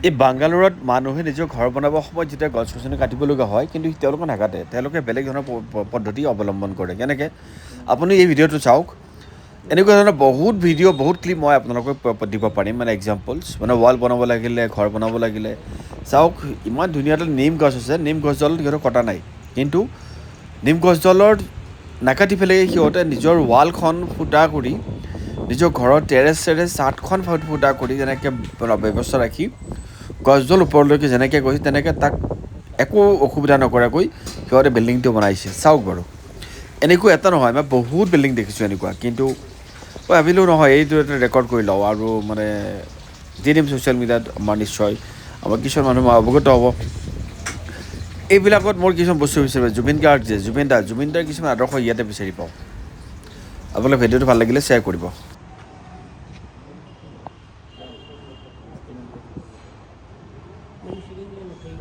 এই বাংগালোৰত মানুহে নিজৰ ঘৰ বনাবৰ সময়ত যেতিয়া গছ গছনি কাটিবলগা হয় কিন্তু তেওঁলোকে নাকাটে তেওঁলোকে বেলেগ ধৰণৰ পদ্ধতি অৱলম্বন কৰে কেনেকৈ আপুনি এই ভিডিঅ'টো চাওক এনেকুৱা ধৰণৰ বহুত ভিডিঅ' বহুত ক্লিপ মই আপোনালোকক দিব পাৰিম মানে এক্সাম্পলছ মানে ৱাল বনাব লাগিলে ঘৰ বনাব লাগিলে চাওক ইমান ধুনীয়া এটা নিম গছ আছে নিম গছডাল সিহঁতৰ কটা নাই কিন্তু নিম গছডালৰ নাকাটি পেলাই সিহঁতে নিজৰ ৱালখন ফুটা কৰি নিজৰ ঘৰৰ টেৰেছ চাটখন ফুটা কৰি যেনেকৈ ব্যৱস্থা ৰাখি গছডাল ওপৰলৈকে যেনেকৈ গৈছে তেনেকৈ তাক একো অসুবিধা নকৰাকৈ সিহঁতে বিল্ডিংটো বনাইছে চাওক বাৰু এনেকুৱা এটা নহয় মই বহুত বিল্ডিং দেখিছোঁ এনেকুৱা কিন্তু মই ভাবিলোঁ নহয় এইটো এটা ৰেকৰ্ড কৰি লওঁ আৰু মানে দি দিম ছ'চিয়েল মিডিয়াত আমাৰ নিশ্চয় আমাৰ কিছুমান মানুহ অৱগত হ'ব এইবিলাকত মোৰ কিছুমান বস্তু বিচাৰিব জুবিন গাৰ্গ যে জুবিন দাৰ কিছুমান আদৰ্শ ইয়াতে বিচাৰি পাওঁ আপোনালোকে ভিডিঅ'টো ভাল লাগিলে শ্বেয়াৰ কৰিব Manusia ini yang